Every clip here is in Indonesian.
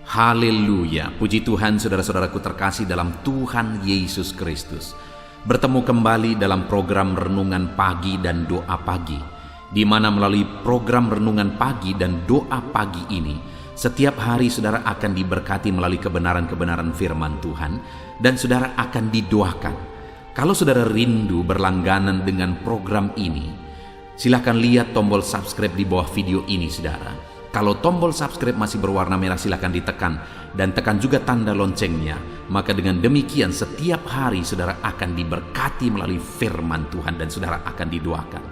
Haleluya, puji Tuhan saudara-saudaraku terkasih dalam Tuhan Yesus Kristus. Bertemu kembali dalam program Renungan Pagi dan Doa Pagi, di mana melalui program Renungan Pagi dan Doa Pagi ini, setiap hari saudara akan diberkati melalui kebenaran-kebenaran firman Tuhan, dan saudara akan didoakan. Kalau saudara rindu berlangganan dengan program ini, silakan lihat tombol subscribe di bawah video ini saudara. Kalau tombol subscribe masih berwarna merah, silakan ditekan dan tekan juga tanda loncengnya. Maka dengan demikian setiap hari saudara akan diberkati melalui firman Tuhan dan saudara akan didoakan.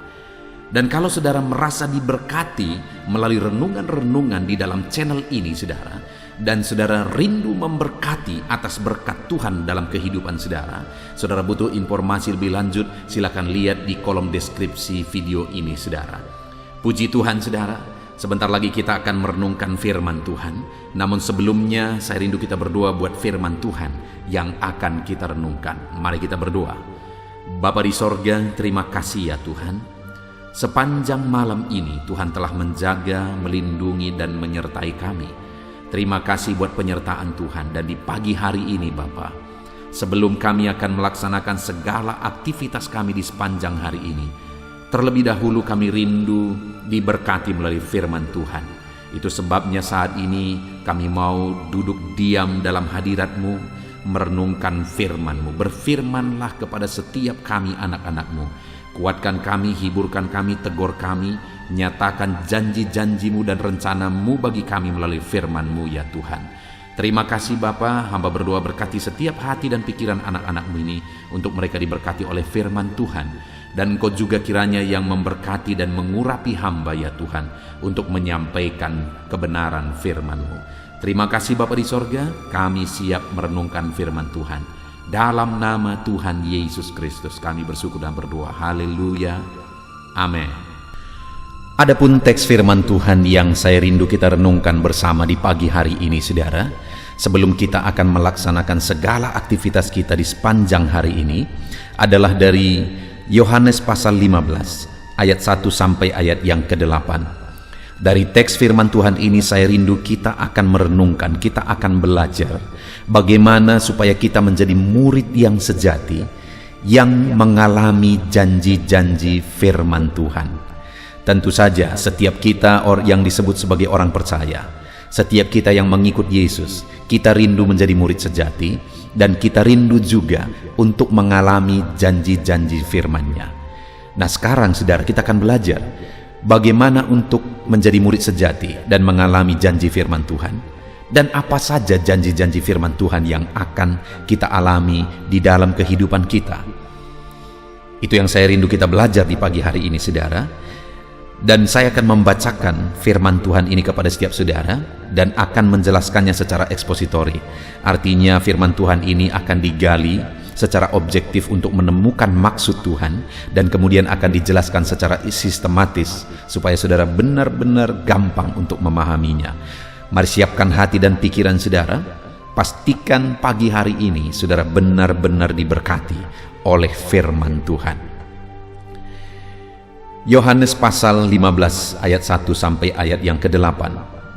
Dan kalau saudara merasa diberkati melalui renungan-renungan di dalam channel ini saudara, dan saudara rindu memberkati atas berkat Tuhan dalam kehidupan saudara, saudara butuh informasi lebih lanjut, silakan lihat di kolom deskripsi video ini saudara. Puji Tuhan saudara. Sebentar lagi kita akan merenungkan firman Tuhan. Namun sebelumnya saya rindu kita berdoa buat firman Tuhan yang akan kita renungkan. Mari kita berdoa. Bapa di sorga, terima kasih ya Tuhan. Sepanjang malam ini Tuhan telah menjaga, melindungi dan menyertai kami. Terima kasih buat penyertaan Tuhan. Dan di pagi hari ini Bapa, sebelum kami akan melaksanakan segala aktivitas kami di sepanjang hari ini, terlebih dahulu kami rindu diberkati melalui firman Tuhan. Itu sebabnya saat ini kami mau duduk diam dalam hadirat-Mu, merenungkan firman-Mu. Berfirmanlah kepada setiap kami anak-anak-Mu. Kuatkan kami, hiburkan kami, tegur kami, nyatakan janji-janji-Mu dan rencana-Mu bagi kami melalui firman-Mu ya Tuhan. Terima kasih Bapa, hamba berdoa berkati setiap hati dan pikiran anak-anak-Mu ini, untuk mereka diberkati oleh firman Tuhan. Dan Engkau juga kiranya yang memberkati dan mengurapi hamba ya Tuhan, untuk menyampaikan kebenaran firman-Mu. Terima kasih Bapa di sorga, kami siap merenungkan firman Tuhan. Dalam nama Tuhan Yesus Kristus kami bersyukur dan berdoa. Haleluya. Amin. Adapun teks firman Tuhan yang saya rindu kita renungkan bersama di pagi hari ini saudara, sebelum kita akan melaksanakan segala aktivitas kita di sepanjang hari ini, adalah dari Yohanes pasal 15 ayat 1 sampai ayat yang ke-8. Dari teks firman Tuhan ini saya rindu kita akan merenungkan, kita akan belajar bagaimana supaya kita menjadi murid yang sejati, yang mengalami janji-janji firman Tuhan. Tentu saja setiap kita yang disebut sebagai orang percaya, setiap kita yang mengikut Yesus, kita rindu menjadi murid sejati, dan kita rindu juga untuk mengalami janji-janji firman-Nya. Nah sekarang saudara, kita akan belajar bagaimana untuk menjadi murid sejati dan mengalami janji firman Tuhan, dan apa saja janji-janji firman Tuhan yang akan kita alami di dalam kehidupan kita. Itu yang saya rindu kita belajar di pagi hari ini saudara. Dan saya akan membacakan firman Tuhan ini kepada setiap saudara dan akan menjelaskannya secara ekspositori. Artinya firman Tuhan ini akan digali secara objektif untuk menemukan maksud Tuhan, dan kemudian akan dijelaskan secara sistematis supaya saudara benar-benar gampang untuk memahaminya. Mari siapkan hati dan pikiran saudara. Pastikan pagi hari ini saudara benar-benar diberkati oleh firman Tuhan. Yohanes pasal 15 ayat 1 sampai ayat yang ke-8.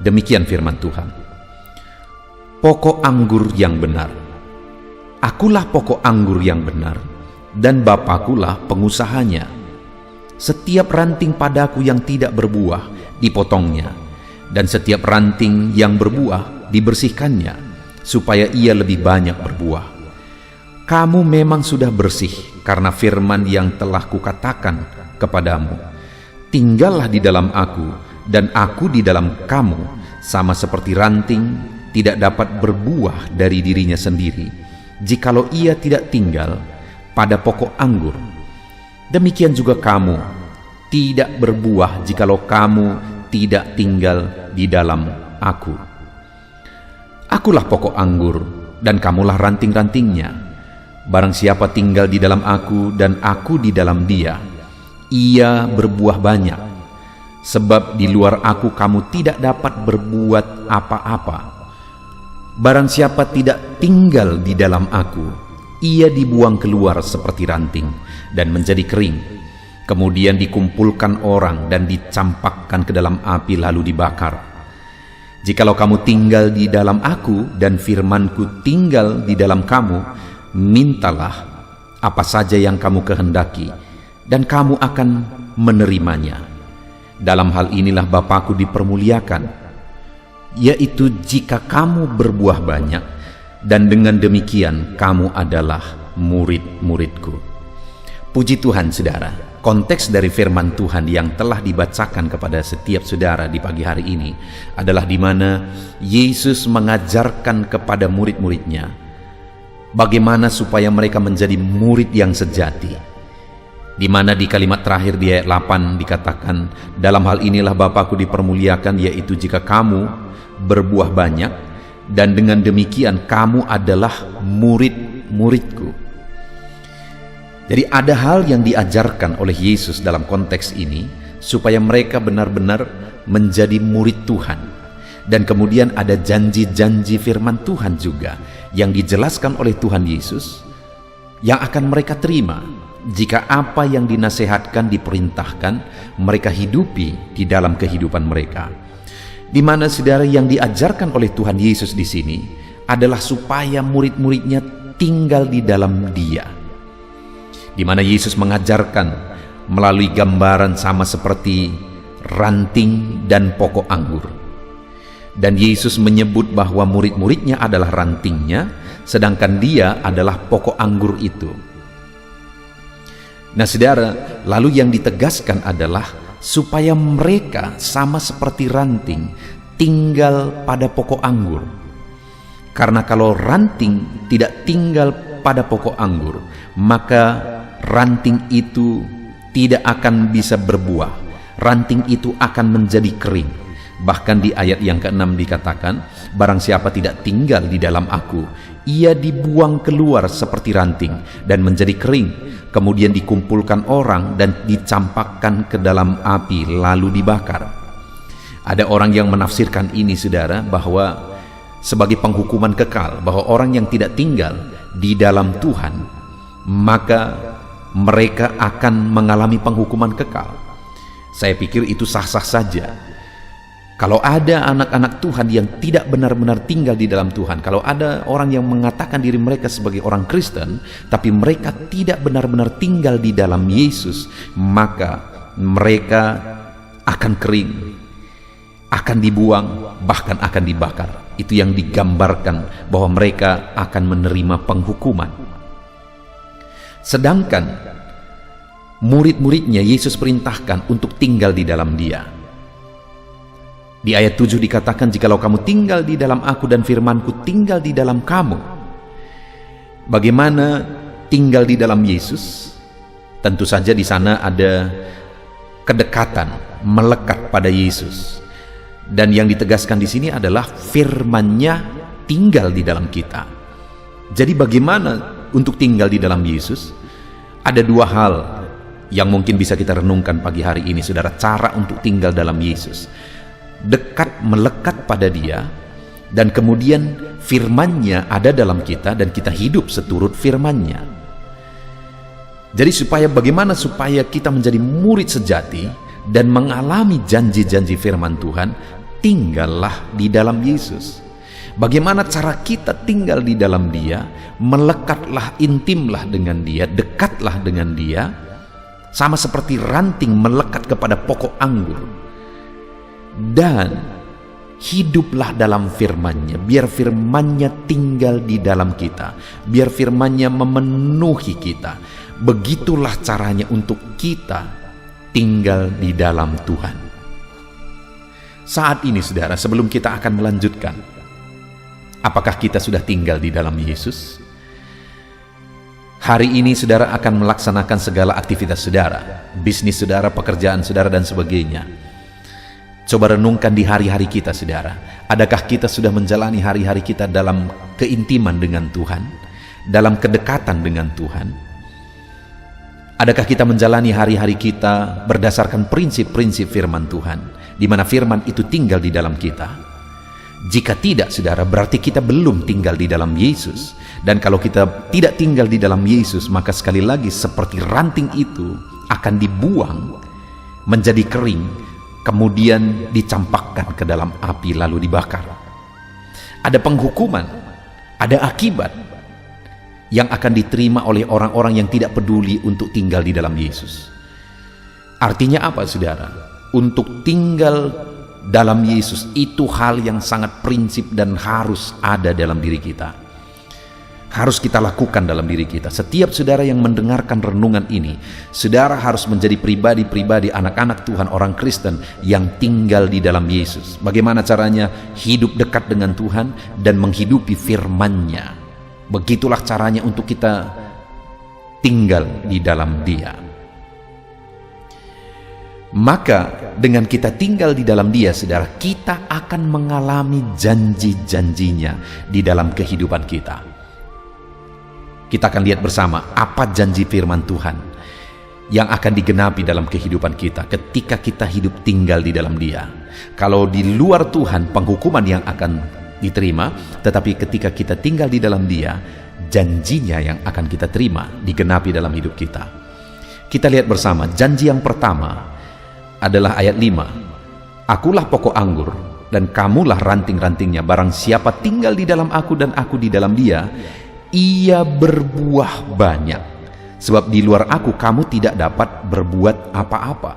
Demikian firman Tuhan. Pokok anggur yang benar. Akulah pokok anggur yang benar, dan Bapakulah pengusahanya. Setiap ranting padaku yang tidak berbuah dipotongnya, dan setiap ranting yang berbuah dibersihkannya, supaya ia lebih banyak berbuah. Kamu memang sudah bersih karena firman yang telah kukatakan kepadamu. Tinggallah di dalam aku, dan aku di dalam kamu, sama seperti ranting tidak dapat berbuah dari dirinya sendiri jikalau ia tidak tinggal pada pokok anggur. Demikian juga kamu tidak berbuah jikalau kamu tidak tinggal di dalam aku. Akulah pokok anggur, dan kamulah ranting-rantingnya. Barang siapa tinggal di dalam aku dan aku di dalam dia, ia berbuah banyak, sebab di luar aku kamu tidak dapat berbuat apa-apa. Barang siapa tidak tinggal di dalam aku, ia dibuang keluar seperti ranting dan menjadi kering. Kemudian dikumpulkan orang dan dicampakkan ke dalam api lalu dibakar. Jikalau kamu tinggal di dalam aku dan firman-Ku tinggal di dalam kamu, mintalah apa saja yang kamu kehendaki, dan kamu akan menerimanya. Dalam hal inilah Bapa-Ku dipermuliakan, yaitu jika kamu berbuah banyak, dan dengan demikian kamu adalah murid-murid-Ku. Puji Tuhan, saudara. Konteks dari firman Tuhan yang telah dibacakan kepada setiap saudara di pagi hari ini adalah di mana Yesus mengajarkan kepada murid-muridnya bagaimana supaya mereka menjadi murid yang sejati. Di mana di kalimat terakhir di ayat 8 dikatakan, dalam hal inilah Bapa-Ku dipermuliakan, yaitu jika kamu berbuah banyak, dan dengan demikian kamu adalah murid-murid-Ku. Jadi ada hal yang diajarkan oleh Yesus dalam konteks ini supaya mereka benar-benar menjadi murid Tuhan. Dan kemudian ada janji-janji firman Tuhan juga yang dijelaskan oleh Tuhan Yesus yang akan mereka terima jika apa yang dinasehatkan, diperintahkan, mereka hidupi di dalam kehidupan mereka. Di mana saudara, yang diajarkan oleh Tuhan Yesus di sini adalah supaya murid-muridnya tinggal di dalam Dia. Di mana Yesus mengajarkan melalui gambaran sama seperti ranting dan pokok anggur. Dan Yesus menyebut bahwa murid-muridnya adalah rantingnya, sedangkan Dia adalah pokok anggur itu. Nah saudara, lalu yang ditegaskan adalah supaya mereka sama seperti ranting tinggal pada pokok anggur. Karena kalau ranting tidak tinggal pada pokok anggur, maka ranting itu tidak akan bisa berbuah. Ranting itu akan menjadi kering. Bahkan di ayat yang ke-6 dikatakan, barang siapa tidak tinggal di dalam aku, ia dibuang keluar seperti ranting dan menjadi kering, kemudian dikumpulkan orang dan dicampakkan ke dalam api lalu dibakar. Ada orang yang menafsirkan ini, saudara, bahwa sebagai penghukuman kekal, bahwa orang yang tidak tinggal di dalam Tuhan, maka mereka akan mengalami penghukuman kekal. Saya pikir itu sah-sah saja. Kalau ada anak-anak Tuhan yang tidak benar-benar tinggal di dalam Tuhan, kalau ada orang yang mengatakan diri mereka sebagai orang Kristen, tapi mereka tidak benar-benar tinggal di dalam Yesus, maka mereka akan kering, akan dibuang, bahkan akan dibakar. Itu yang digambarkan bahwa mereka akan menerima penghukuman. Sedangkan murid-muridnya Yesus perintahkan untuk tinggal di dalam Dia. Di ayat 7 dikatakan, jikalau kamu tinggal di dalam aku dan firman-Ku tinggal di dalam kamu. Bagaimana tinggal di dalam Yesus? Tentu saja di sana ada kedekatan, melekat pada Yesus. Dan yang ditegaskan di sini adalah firman-Nya tinggal di dalam kita. Jadi bagaimana untuk tinggal di dalam Yesus? Ada dua hal yang mungkin bisa kita renungkan pagi hari ini, saudara, cara untuk tinggal dalam Yesus. Dekat, melekat pada Dia, dan kemudian firman-Nya ada dalam kita dan kita hidup seturut firman-Nya. Jadi bagaimana supaya kita menjadi murid sejati dan mengalami janji-janji firman Tuhan? Tinggallah di dalam Yesus. Bagaimana cara kita tinggal di dalam Dia? Melekatlah, intimlah dengan Dia, dekatlah dengan Dia, sama seperti ranting melekat kepada pokok anggur. Dan hiduplah dalam firman-Nya, biar firman-Nya tinggal di dalam kita, biar firman-Nya memenuhi kita. Begitulah caranya untuk kita tinggal di dalam Tuhan. Saat ini, saudara, sebelum kita akan melanjutkan, apakah kita sudah tinggal di dalam Yesus? Hari ini saudara akan melaksanakan segala aktivitas saudara, bisnis saudara, pekerjaan saudara, dan sebagainya. Coba renungkan di hari-hari kita, saudara. Adakah kita sudah menjalani hari-hari kita dalam keintiman dengan Tuhan, dalam kedekatan dengan Tuhan? Adakah kita menjalani hari-hari kita berdasarkan prinsip-prinsip firman Tuhan, di mana firman itu tinggal di dalam kita? Jika tidak, saudara, berarti kita belum tinggal di dalam Yesus. Dan kalau kita tidak tinggal di dalam Yesus, maka sekali lagi seperti ranting itu akan dibuang menjadi kering, kemudian dicampakkan ke dalam api lalu dibakar. Ada penghukuman, ada akibat yang akan diterima oleh orang-orang yang tidak peduli untuk tinggal di dalam Yesus. Artinya apa, saudara? Untuk tinggal dalam Yesus itu hal yang sangat prinsip dan harus ada dalam diri kita. Harus kita lakukan dalam diri kita. Setiap saudara yang mendengarkan renungan ini, saudara harus menjadi pribadi-pribadi anak-anak Tuhan, orang Kristen yang tinggal di dalam Yesus. Bagaimana caranya? Hidup dekat dengan Tuhan dan menghidupi firman-Nya. Begitulah caranya untuk kita tinggal di dalam Dia. Maka dengan kita tinggal di dalam Dia, saudara, kita akan mengalami janji-janjinya di dalam kehidupan kita. Kita akan lihat bersama apa janji firman Tuhan yang akan digenapi dalam kehidupan kita ketika kita hidup tinggal di dalam Dia. Kalau di luar Tuhan, penghukuman yang akan diterima, tetapi ketika kita tinggal di dalam Dia, janjinya yang akan kita terima digenapi dalam hidup kita. Kita lihat bersama, janji yang pertama adalah ayat 5. Akulah pokok anggur dan kamulah ranting-rantingnya. Barang siapa tinggal di dalam aku dan aku di dalam dia, ia berbuah banyak. Sebab di luar aku kamu tidak dapat berbuat apa-apa.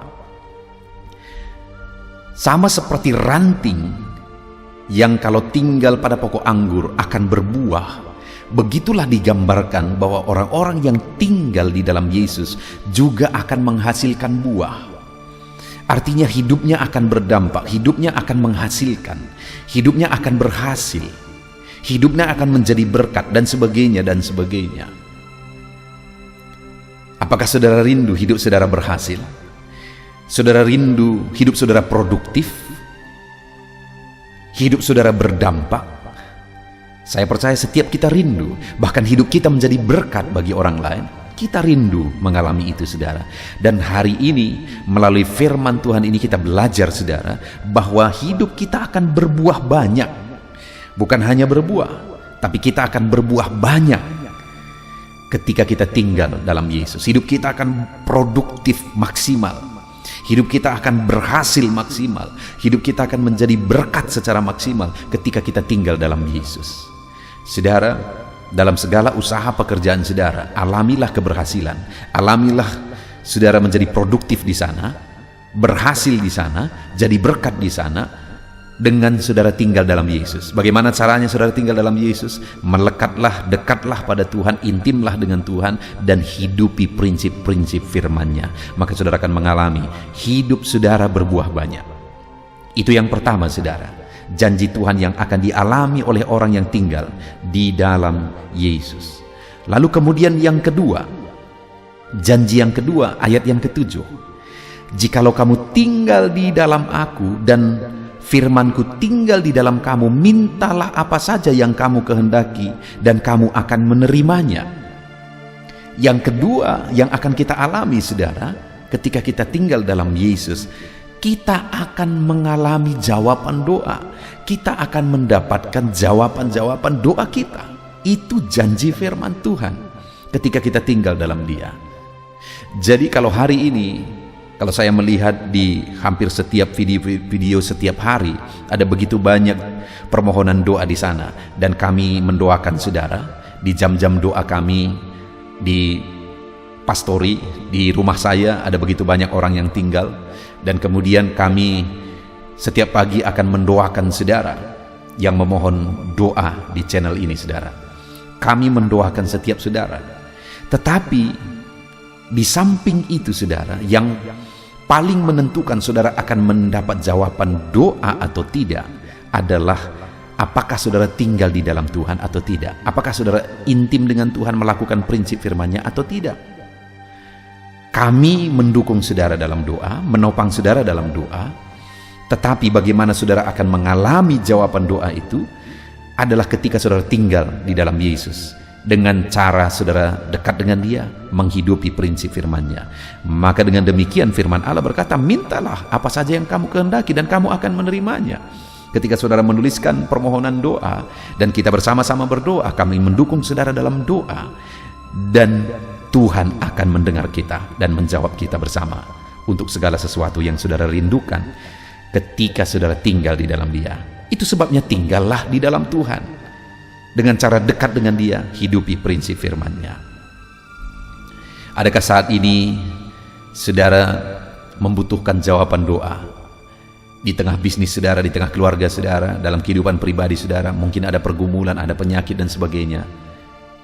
Sama seperti ranting yang kalau tinggal pada pokok anggur akan berbuah, begitulah digambarkan bahwa orang-orang yang tinggal di dalam Yesus juga akan menghasilkan buah. Artinya hidupnya akan berdampak, hidupnya akan menghasilkan, hidupnya akan berhasil, hidupnya akan menjadi berkat, dan sebagainya, dan sebagainya. Apakah saudara rindu hidup saudara berhasil? Saudara rindu hidup saudara produktif? Hidup saudara berdampak? Saya percaya setiap kita rindu, bahkan hidup kita menjadi berkat bagi orang lain. Kita rindu mengalami itu, saudara. Dan hari ini melalui firman Tuhan ini kita belajar, saudara, bahwa hidup kita akan berbuah banyak. Bukan hanya berbuah, tapi kita akan berbuah banyak ketika kita tinggal dalam Yesus. Hidup kita akan produktif maksimal. Hidup kita akan berhasil maksimal. Hidup kita akan menjadi berkat secara maksimal ketika kita tinggal dalam Yesus. Saudara, dalam segala usaha pekerjaan saudara, alamilah keberhasilan. Alamilah saudara menjadi produktif di sana, berhasil di sana, jadi berkat di sana, dengan saudara tinggal dalam Yesus. Bagaimana caranya saudara tinggal dalam Yesus? Melekatlah, dekatlah pada Tuhan, intimlah dengan Tuhan, dan hidupi prinsip-prinsip firman-Nya. Maka saudara akan mengalami hidup saudara berbuah banyak. Itu yang pertama, saudara. Janji Tuhan yang akan dialami oleh orang yang tinggal di dalam Yesus. Lalu kemudian yang kedua, janji yang kedua, ayat yang ke-7. Jikalau kamu tinggal di dalam aku dan firmanku tinggal di dalam kamu, mintalah apa saja yang kamu kehendaki dan kamu akan menerimanya. Yang kedua yang akan kita alami, saudara, ketika kita tinggal dalam Yesus, kita akan mengalami jawaban doa. Kita akan mendapatkan jawaban-jawaban doa kita. Itu janji firman Tuhan ketika kita tinggal dalam Dia. Jadi kalau hari ini, kalau saya melihat di hampir setiap video setiap hari, ada begitu banyak permohonan doa di sana, dan kami mendoakan saudara di jam-jam doa kami di pastori, di rumah saya ada begitu banyak orang yang tinggal, dan kemudian kami setiap pagi akan mendoakan saudara yang memohon doa di channel ini, saudara. Kami mendoakan setiap saudara. Tetapi di samping itu, saudara, yang paling menentukan saudara akan mendapat jawaban doa atau tidak adalah apakah saudara tinggal di dalam Tuhan atau tidak. Apakah saudara intim dengan Tuhan, melakukan prinsip firman-Nya atau tidak. Kami mendukung saudara dalam doa, menopang saudara dalam doa. Tetapi bagaimana saudara akan mengalami jawaban doa itu adalah ketika saudara tinggal di dalam Yesus, dengan cara saudara dekat dengan Dia, menghidupi prinsip firman-Nya. Maka dengan demikian firman Allah berkata, mintalah apa saja yang kamu kehendaki dan kamu akan menerimanya. Ketika saudara menuliskan permohonan doa dan kita bersama-sama berdoa, kami mendukung saudara dalam doa, dan Tuhan akan mendengar kita dan menjawab kita bersama untuk segala sesuatu yang saudara rindukan. ketika saudara tinggal di dalam Dia. Itu sebabnya tinggallah di dalam Tuhan. Dengan cara dekat dengan Dia, hidupi prinsip firman-Nya. Adakah saat ini saudara membutuhkan jawaban doa? Di tengah bisnis saudara, di tengah keluarga saudara, dalam kehidupan pribadi saudara, mungkin ada pergumulan, ada penyakit dan sebagainya.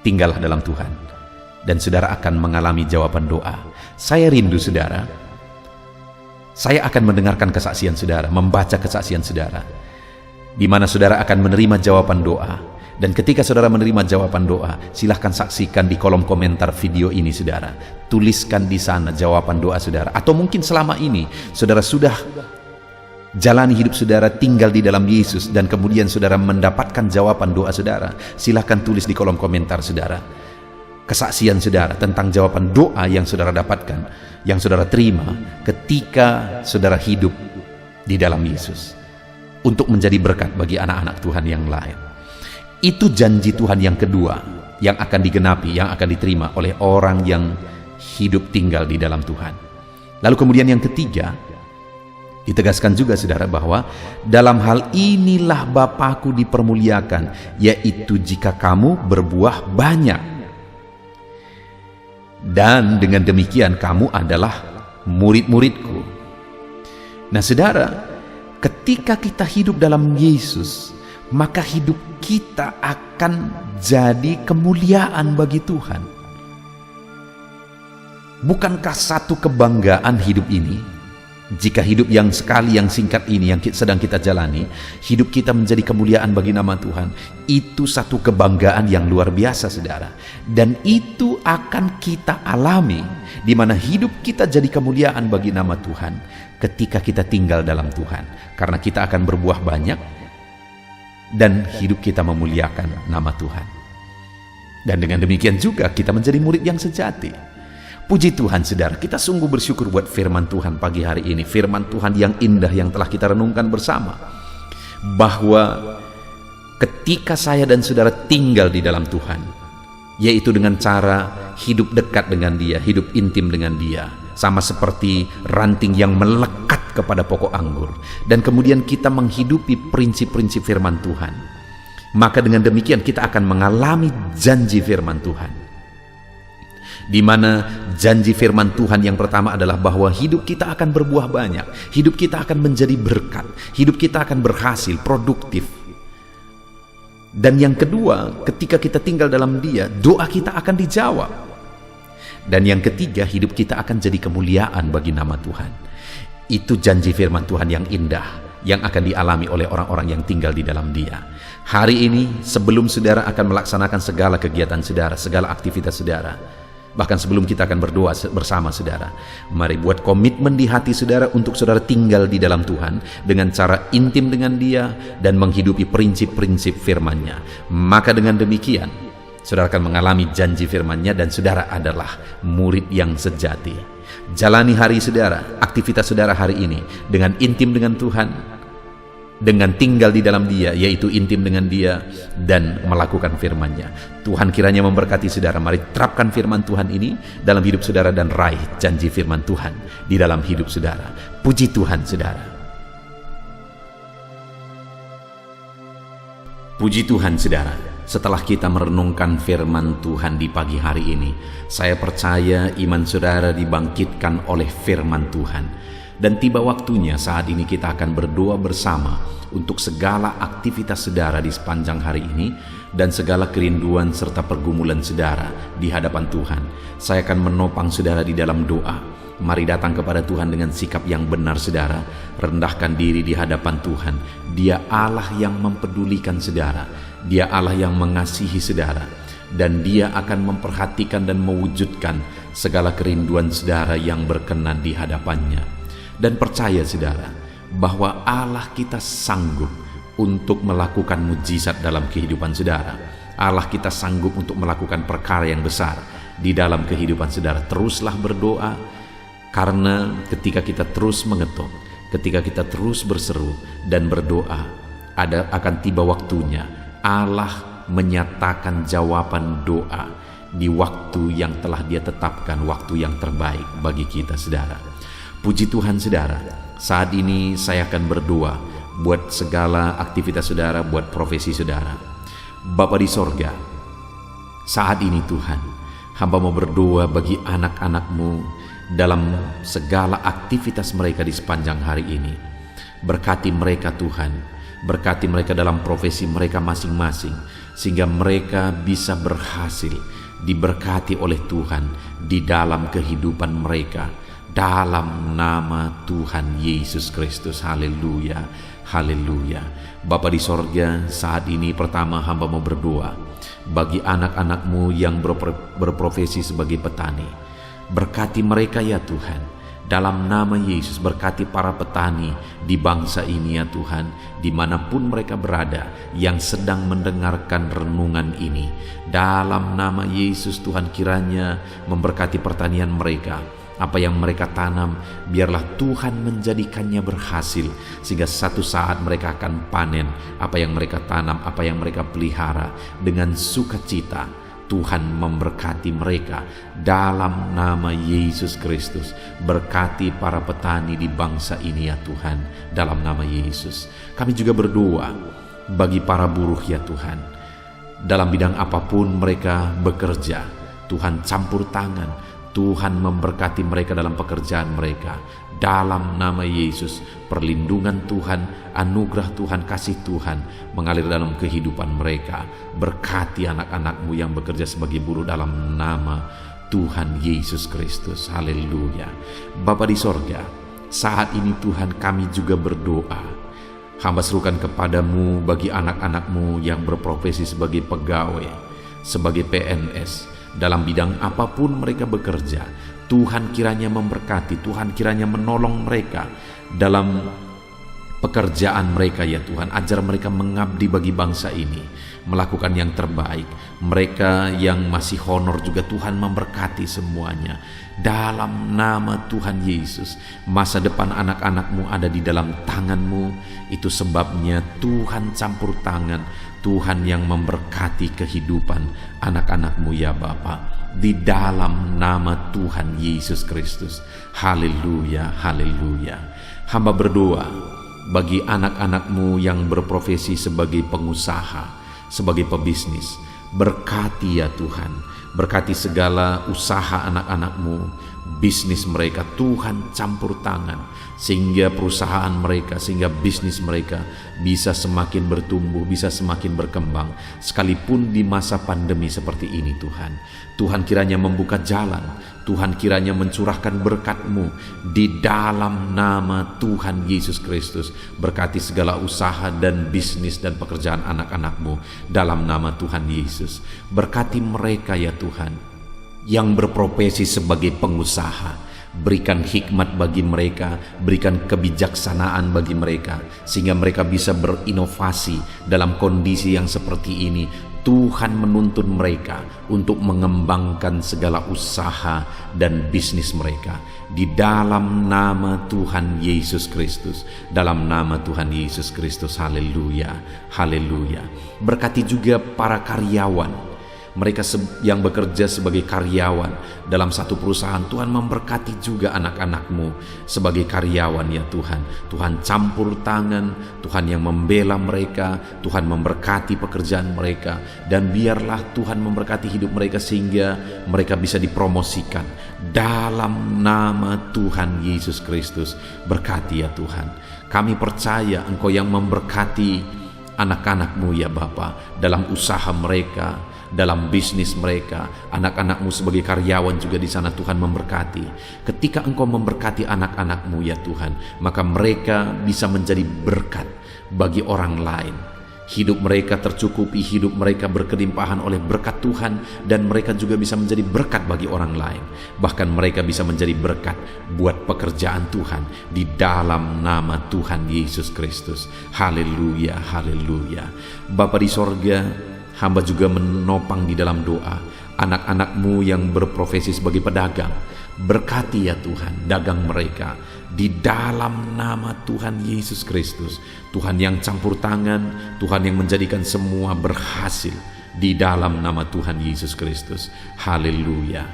Tinggallah dalam Tuhan, dan saudara akan mengalami jawaban doa. Saya rindu saudara, saya akan mendengarkan kesaksian saudara, membaca kesaksian saudara, di mana saudara akan menerima jawaban doa. Dan ketika saudara menerima jawaban doa, silahkan saksikan di kolom komentar video ini saudara. Tuliskan di sana jawaban doa saudara. Atau mungkin selama ini saudara sudah jalani hidup saudara tinggal di dalam Yesus, dan kemudian saudara mendapatkan jawaban doa saudara. Silahkan tulis di kolom komentar saudara kesaksian saudara tentang jawaban doa yang saudara dapatkan, yang saudara terima ketika saudara hidup di dalam Yesus, untuk menjadi berkat bagi anak-anak Tuhan yang lain. Itu janji Tuhan yang kedua yang akan digenapi, yang akan diterima oleh orang yang hidup tinggal di dalam Tuhan. Lalu kemudian yang ketiga, ditegaskan juga saudara bahwa dalam hal inilah Bapakku dipermuliakan, yaitu jika kamu berbuah banyak. Dan dengan demikian kamu adalah murid-muridku. Nah saudara, ketika kita hidup dalam Yesus, maka hidup kita akan jadi kemuliaan bagi Tuhan. Bukankah satu kebanggaan hidup ini, jika hidup yang sekali yang singkat ini yang sedang kita jalani, hidup kita menjadi kemuliaan bagi nama Tuhan? Itu satu kebanggaan yang luar biasa saudara. Dan itu akan kita alami, di mana hidup kita jadi kemuliaan bagi nama Tuhan ketika kita tinggal dalam Tuhan. Karena kita akan berbuah banyak, dan hidup kita memuliakan nama Tuhan. Dan dengan demikian juga kita menjadi murid yang sejati. Puji Tuhan saudara, kita sungguh bersyukur buat firman Tuhan pagi hari ini. Firman Tuhan yang indah yang telah kita renungkan bersama, bahwa ketika saya dan saudara tinggal di dalam Tuhan, yaitu dengan cara hidup dekat dengan Dia, hidup intim dengan Dia, sama seperti ranting yang melekat kepada pokok anggur, dan kemudian kita menghidupi prinsip-prinsip firman Tuhan, maka dengan demikian kita akan mengalami janji firman Tuhan, di mana janji firman Tuhan yang pertama adalah bahwa hidup kita akan berbuah banyak, hidup kita akan menjadi berkat, hidup kita akan berhasil, produktif. Dan yang kedua, ketika kita tinggal dalam Dia, doa kita akan dijawab. Dan yang ketiga, hidup kita akan jadi kemuliaan bagi nama Tuhan. Itu janji firman Tuhan yang indah yang akan dialami oleh orang-orang yang tinggal di dalam Dia. Hari ini, sebelum saudara akan melaksanakan segala kegiatan saudara, segala aktivitas saudara, bahkan sebelum kita akan berdoa bersama saudara, mari buat komitmen di hati saudara untuk saudara tinggal di dalam Tuhan dengan cara intim dengan Dia dan menghidupi prinsip-prinsip firman-Nya. Maka dengan demikian saudara akan mengalami janji firman-Nya, dan saudara adalah murid yang sejati. Jalani hari saudara, aktivitas saudara hari ini dengan intim dengan Tuhan, dengan tinggal di dalam Dia, yaitu intim dengan Dia dan melakukan firman-Nya. Tuhan kiranya memberkati saudara. Mari terapkan firman Tuhan ini dalam hidup saudara dan raih janji firman Tuhan di dalam hidup saudara. Puji Tuhan saudara. Puji Tuhan saudara. Setelah kita merenungkan firman Tuhan di pagi hari ini, saya percaya iman saudara dibangkitkan oleh firman Tuhan. Dan tiba waktunya saat ini kita akan berdoa bersama untuk segala aktivitas saudara di sepanjang hari ini, dan segala kerinduan serta pergumulan saudara di hadapan Tuhan. Saya akan menopang saudara di dalam doa. Mari datang kepada Tuhan dengan sikap yang benar saudara. Rendahkan diri di hadapan Tuhan. Dia Allah yang mempedulikan saudara. Dia Allah yang mengasihi saudara, dan Dia akan memperhatikan dan mewujudkan segala kerinduan saudara yang berkenan di hadapannya. Dan percaya saudara, bahwa Allah kita sanggup untuk melakukan mujizat dalam kehidupan saudara. Allah kita sanggup untuk melakukan perkara yang besar di dalam kehidupan saudara. Teruslah berdoa, karena ketika kita terus mengetuk, ketika kita terus berseru dan berdoa, akan tiba waktunya Allah menyatakan jawaban doa di waktu yang telah Dia tetapkan, waktu yang terbaik bagi kita saudara. Puji Tuhan saudara, saat ini saya akan berdoa buat segala aktivitas saudara, buat profesi saudara. Bapa di sorga, saat ini Tuhan, hamba mau berdoa bagi anak-anak-Mu dalam segala aktivitas mereka di sepanjang hari ini. Berkati mereka Tuhan, berkati mereka dalam profesi mereka masing-masing, sehingga mereka bisa berhasil, diberkati oleh Tuhan di dalam kehidupan mereka. Dalam nama Tuhan Yesus Kristus, haleluya, haleluya. Bapa di sorga, saat ini pertama hamba mau berdoa bagi anak-anak-Mu yang berprofesi sebagai petani. Berkati mereka ya Tuhan, dalam nama Yesus. Berkati para petani di bangsa ini ya Tuhan, dimanapun mereka berada yang sedang mendengarkan renungan ini. Dalam nama Yesus Tuhan, kiranya memberkati pertanian mereka. Apa yang mereka tanam, biarlah Tuhan menjadikannya berhasil, sehingga satu saat mereka akan panen apa yang mereka tanam, apa yang mereka pelihara dengan sukacita. Tuhan memberkati mereka dalam nama Yesus Kristus. Berkati para petani di bangsa ini ya Tuhan, dalam nama Yesus. Kami juga berdoa bagi para buruh ya Tuhan, dalam bidang apapun mereka bekerja. Tuhan campur tangan, Tuhan memberkati mereka dalam pekerjaan mereka. Dalam nama Yesus, perlindungan Tuhan, anugerah Tuhan, kasih Tuhan mengalir dalam kehidupan mereka. Berkati anak-anak-Mu yang bekerja sebagai buruh dalam nama Tuhan Yesus Kristus. Haleluya. Bapa di sorga, saat ini Tuhan kami juga berdoa. Hamba serukan kepadamu bagi anak-anak-Mu yang berprofesi sebagai pegawai, sebagai PNS, dalam bidang apapun mereka bekerja. Tuhan kiranya memberkati, Tuhan kiranya menolong mereka dalam pekerjaan mereka ya Tuhan. Ajar mereka mengabdi bagi bangsa ini, melakukan yang terbaik. Mereka yang masih honor juga Tuhan memberkati semuanya. Dalam nama Tuhan Yesus, masa depan anak-anak-Mu ada di dalam tangan-Mu. Itu sebabnya Tuhan campur tangan, Tuhan yang memberkati kehidupan anak-anak-Mu ya Bapa, di dalam nama Tuhan Yesus Kristus. Haleluya, haleluya. Hamba berdoa bagi anak-anak-Mu yang berprofesi sebagai pengusaha, sebagai pebisnis. Berkati ya Tuhan, berkati segala usaha anak-anak-Mu, bisnis mereka. Tuhan campur tangan, sehingga perusahaan mereka, sehingga bisnis mereka bisa semakin bertumbuh, bisa semakin berkembang, sekalipun di masa pandemi seperti ini Tuhan. Tuhan kiranya membuka jalan, Tuhan kiranya mencurahkan berkat-Mu di dalam nama Tuhan Yesus Kristus. Berkati segala usaha dan bisnis dan pekerjaan anak-anak-Mu dalam nama Tuhan Yesus. Berkati mereka ya Tuhan yang berprofesi sebagai pengusaha. Berikan hikmat bagi mereka, berikan kebijaksanaan bagi mereka, sehingga mereka bisa berinovasi dalam kondisi yang seperti ini. Tuhan menuntun mereka untuk mengembangkan segala usaha dan bisnis mereka di dalam nama Tuhan Yesus Kristus. Dalam nama Tuhan Yesus Kristus, haleluya, haleluya. Berkati juga para karyawan, mereka yang bekerja sebagai karyawan dalam satu perusahaan. Tuhan memberkati juga anak-anak-Mu sebagai karyawan ya Tuhan. Tuhan campur tangan, Tuhan yang membela mereka, Tuhan memberkati pekerjaan mereka, dan biarlah Tuhan memberkati hidup mereka sehingga mereka bisa dipromosikan dalam nama Tuhan Yesus Kristus. Berkati ya Tuhan. Kami percaya Engkau yang memberkati anak-anak-Mu ya Bapa dalam usaha mereka, dalam bisnis mereka. Anak-anak-Mu sebagai karyawan juga di sana Tuhan memberkati. Ketika Engkau memberkati anak-anak-Mu ya Tuhan, maka mereka bisa menjadi berkat bagi orang lain. Hidup mereka tercukupi, hidup mereka berkelimpahan oleh berkat Tuhan, dan mereka juga bisa menjadi berkat bagi orang lain. Bahkan mereka bisa menjadi berkat buat pekerjaan Tuhan di dalam nama Tuhan Yesus Kristus. Haleluya, haleluya. Bapa di sorga, hamba juga menopang di dalam doa anak-anak-Mu yang berprofesi sebagai pedagang. Berkati ya Tuhan dagang mereka di dalam nama Tuhan Yesus Kristus. Tuhan yang campur tangan, Tuhan yang menjadikan semua berhasil di dalam nama Tuhan Yesus Kristus. Haleluya.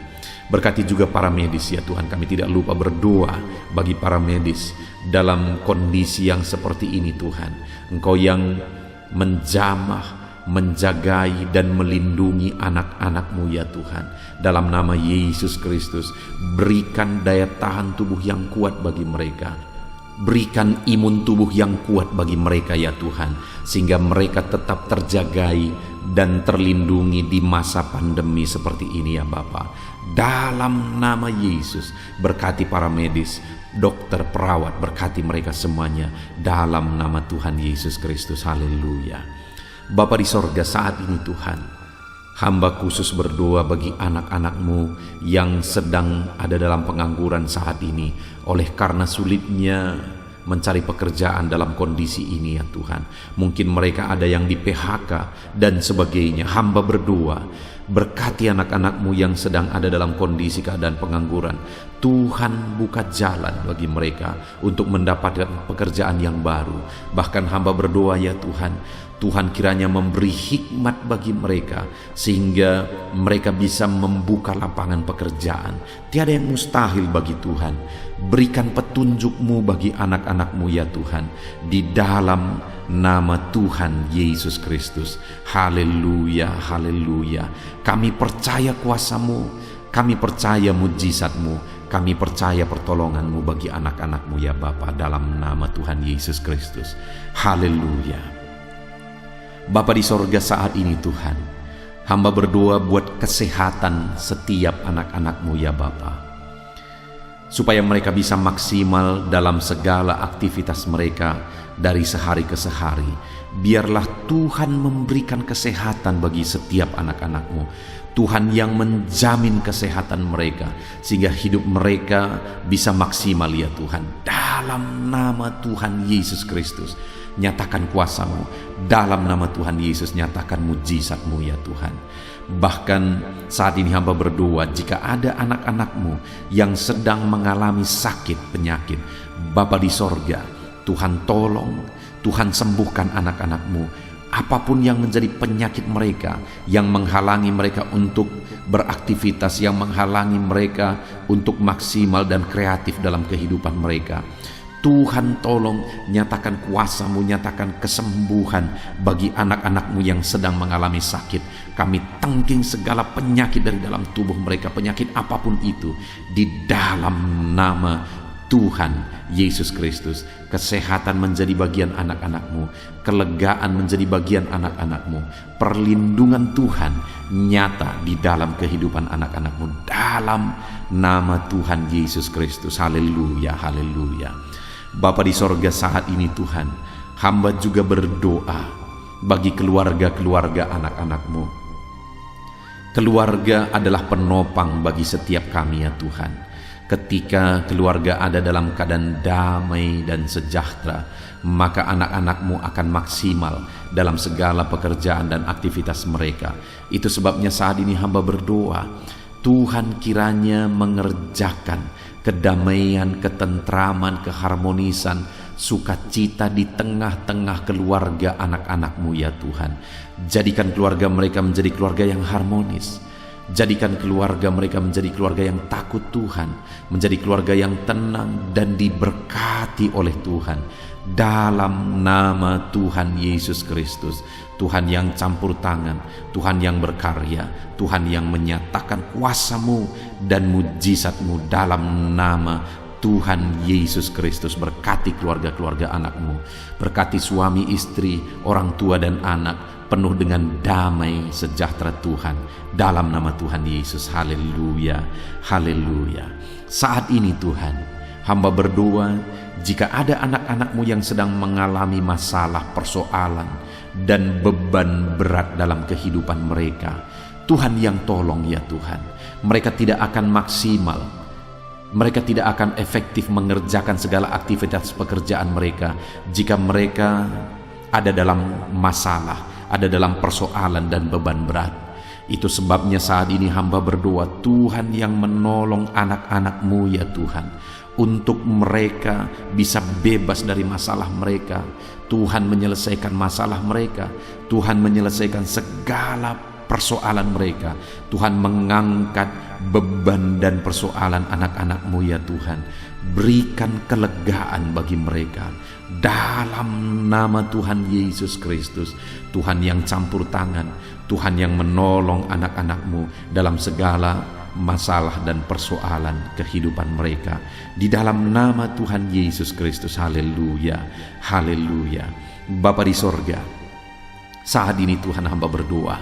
Berkati juga para medis ya Tuhan. Kami tidak lupa berdoa bagi para medis dalam kondisi yang seperti ini Tuhan. Engkau yang menjamah, menjagai dan melindungi anak-anak-Mu ya Tuhan. Dalam nama Yesus Kristus, berikan daya tahan tubuh yang kuat bagi mereka. Berikan imun tubuh yang kuat bagi mereka ya Tuhan, sehingga mereka tetap terjagai dan terlindungi di masa pandemi seperti ini ya Bapa. Dalam nama Yesus, berkati para medis, dokter, perawat, berkati mereka semuanya dalam nama Tuhan Yesus Kristus. Haleluya. Bapa di sorga, saat ini Tuhan, hamba khusus berdoa bagi anak-anak-Mu yang sedang ada dalam pengangguran saat ini oleh karena sulitnya mencari pekerjaan dalam kondisi ini ya Tuhan. Mungkin mereka ada yang di PHK dan sebagainya. Hamba berdoa, berkati anak-anak-Mu yang sedang ada dalam kondisi keadaan pengangguran. Tuhan buka jalan bagi mereka untuk mendapatkan pekerjaan yang baru. Bahkan hamba berdoa ya Tuhan, Tuhan kiranya memberi hikmat bagi mereka sehingga mereka bisa membuka lapangan pekerjaan. Tiada yang mustahil bagi Tuhan. Berikan petunjuk-Mu bagi anak-anak-Mu ya Tuhan, di dalam nama Tuhan Yesus Kristus. Haleluya, haleluya. Kami percaya kuasa-Mu, kami percaya mujizat-Mu, kami percaya pertolongan-Mu bagi anak-anak-Mu ya Bapa, dalam nama Tuhan Yesus Kristus. Haleluya. Bapa di sorga, saat ini Tuhan, hamba berdoa buat kesehatan setiap anak-anak-Mu ya Bapa, supaya mereka bisa maksimal dalam segala aktivitas mereka dari sehari ke sehari. Biarlah Tuhan memberikan kesehatan bagi setiap anak-anak-Mu. Tuhan yang menjamin kesehatan mereka sehingga hidup mereka bisa maksimal ya Tuhan. Dalam nama Tuhan Yesus Kristus, nyatakan kuasa-Mu. Dalam nama Tuhan Yesus, nyatakan mujizat-Mu ya Tuhan. Bahkan saat ini hamba berdoa, jika ada anak-anak-Mu yang sedang mengalami sakit penyakit, Bapa di sorga, Tuhan tolong, Tuhan sembuhkan anak-anak-Mu. Apapun yang menjadi penyakit mereka, yang menghalangi mereka untuk beraktivitas, yang menghalangi mereka untuk maksimal dan kreatif dalam kehidupan mereka, Tuhan tolong, nyatakan kuasa-Mu, nyatakan kesembuhan bagi anak-anak-Mu yang sedang mengalami sakit. Kami tangking segala penyakit dari dalam tubuh mereka, penyakit apapun itu, di dalam nama Tuhan Yesus Kristus. Kesehatan menjadi bagian anak-anak-Mu, kelegaan menjadi bagian anak-anak-Mu, perlindungan Tuhan nyata di dalam kehidupan anak-anak-Mu, dalam nama Tuhan Yesus Kristus. Haleluya, haleluya. Bapa di sorga, saat ini Tuhan, hamba juga berdoa bagi keluarga-keluarga anak-anak-Mu. Keluarga adalah penopang bagi setiap kami ya Tuhan. Ketika keluarga ada dalam keadaan damai dan sejahtera, maka anak-anak-Mu akan maksimal dalam segala pekerjaan dan aktivitas mereka. Itu sebabnya saat ini hamba berdoa, Tuhan kiranya mengerjakan kedamaian, ketentraman, keharmonisan, sukacita di tengah-tengah keluarga anak-anak-Mu ya Tuhan. Jadikan keluarga mereka menjadi keluarga yang harmonis. Jadikan keluarga mereka menjadi keluarga yang takut Tuhan, menjadi keluarga yang tenang dan diberkati oleh Tuhan. Dalam nama Tuhan Yesus Kristus, Tuhan yang campur tangan, Tuhan yang berkarya, Tuhan yang menyatakan kuasa-Mu dan mujizat-Mu, dalam nama Tuhan Yesus Kristus. Berkati keluarga-keluarga anak-Mu, berkati suami, istri, orang tua dan anak, penuh dengan damai sejahtera Tuhan, dalam nama Tuhan Yesus. Haleluya, haleluya. Saat ini Tuhan, hamba berdoa, jika ada anak-anak-Mu yang sedang mengalami masalah, persoalan, dan beban berat dalam kehidupan mereka, Tuhan yang tolong ya Tuhan. Mereka tidak akan maksimal, mereka tidak akan efektif mengerjakan segala aktivitas pekerjaan mereka jika mereka ada dalam masalah, ada dalam persoalan dan beban berat. Itu sebabnya saat ini hamba berdoa, Tuhan yang menolong anak-anak-Mu ya Tuhan, untuk mereka bisa bebas dari masalah mereka. Tuhan menyelesaikan masalah mereka, Tuhan menyelesaikan segala persoalan mereka. Tuhan mengangkat beban dan persoalan anak-anak-Mu ya Tuhan. Berikan kelegaan bagi mereka dalam nama Tuhan Yesus Kristus. Tuhan yang campur tangan, Tuhan yang menolong anak-anak-Mu dalam segala masalah dan persoalan kehidupan mereka, di dalam nama Tuhan Yesus Kristus. Haleluya, haleluya. Bapa di sorga, saat ini Tuhan hamba berdoa,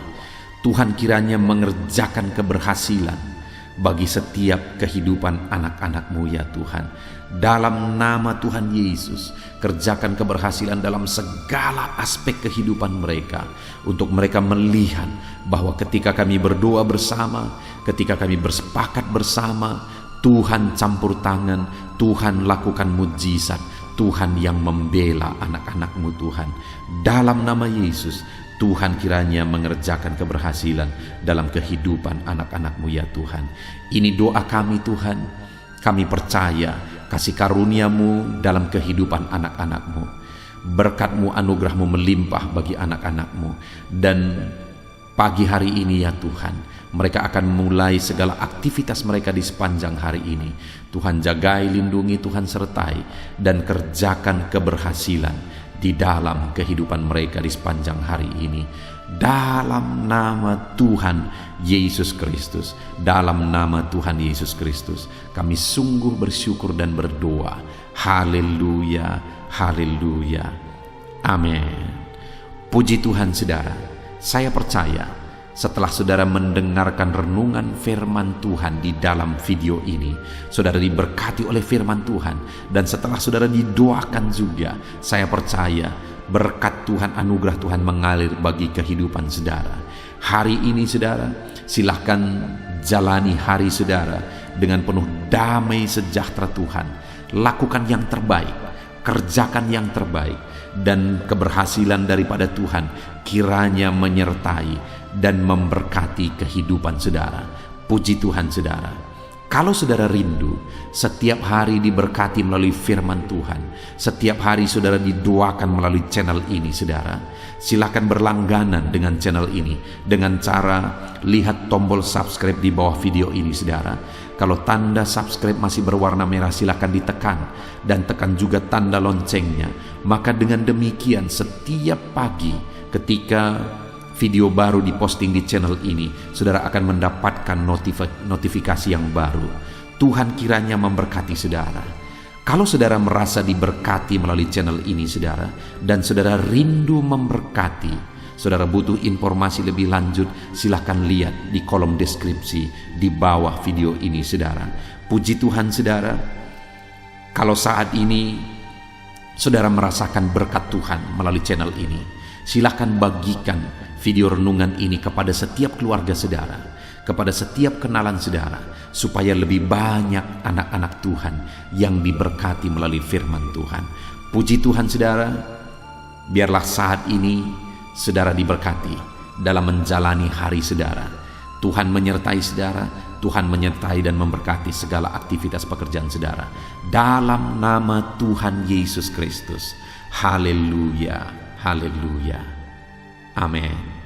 Tuhan kiranya mengerjakan keberhasilan bagi setiap kehidupan anak-anak-Mu ya Tuhan. Dalam nama Tuhan Yesus, kerjakan keberhasilan dalam segala aspek kehidupan mereka, untuk mereka melihat bahwa ketika kami berdoa bersama, ketika kami bersepakat bersama, Tuhan campur tangan, Tuhan lakukan mujizat, Tuhan yang membela anak-anak-Mu Tuhan. Dalam nama Yesus, Tuhan kiranya mengerjakan keberhasilan dalam kehidupan anak-anak-Mu ya Tuhan. Ini doa kami Tuhan. Kami percaya kasih karunia-Mu dalam kehidupan anak-anak-Mu. Berkat-Mu, anugerah-Mu melimpah bagi anak-anak-Mu. Dan pagi hari ini ya Tuhan, mereka akan mulai segala aktivitas mereka di sepanjang hari ini. Tuhan jagai, lindungi, Tuhan sertai, dan kerjakan keberhasilan di dalam kehidupan mereka di sepanjang hari ini. Dalam nama Tuhan Yesus Kristus, dalam nama Tuhan Yesus Kristus, kami sungguh bersyukur dan berdoa. Haleluya, haleluya, amin. Puji Tuhan saudara, saya percaya setelah saudara mendengarkan renungan firman Tuhan di dalam video ini, saudara diberkati oleh firman Tuhan. Dan setelah saudara didoakan juga, saya percaya berkat Tuhan, anugerah Tuhan mengalir bagi kehidupan saudara. Hari ini saudara, silahkan jalani hari saudara dengan penuh damai sejahtera Tuhan. Lakukan yang terbaik, kerjakan yang terbaik, dan keberhasilan daripada Tuhan kiranya menyertai dan memberkati kehidupan saudara. Puji Tuhan saudara. Kalau saudara rindu setiap hari diberkati melalui firman Tuhan, setiap hari saudara didoakan melalui channel ini saudara, silakan berlangganan dengan channel ini dengan cara lihat tombol subscribe di bawah video ini saudara. Kalau tanda subscribe masih berwarna merah, silakan ditekan, dan tekan juga tanda loncengnya. Maka dengan demikian setiap pagi ketika video baru diposting di channel ini, saudara akan mendapatkan notifikasi yang baru. Tuhan kiranya memberkati saudara. Kalau saudara merasa diberkati melalui channel ini saudara, dan saudara rindu memberkati, saudara butuh informasi lebih lanjut, silahkan lihat di kolom deskripsi di bawah video ini saudara. Puji Tuhan saudara. Kalau saat ini saudara merasakan berkat Tuhan melalui channel ini, silahkan bagikan video renungan ini kepada setiap keluarga saudara, kepada setiap kenalan saudara, supaya lebih banyak anak-anak Tuhan yang diberkati melalui firman Tuhan. Puji Tuhan saudara, biarlah saat ini saudara diberkati dalam menjalani hari saudara. Tuhan menyertai saudara, Tuhan menyertai dan memberkati segala aktivitas pekerjaan saudara. Dalam nama Tuhan Yesus Kristus. Haleluya, haleluya. Amin.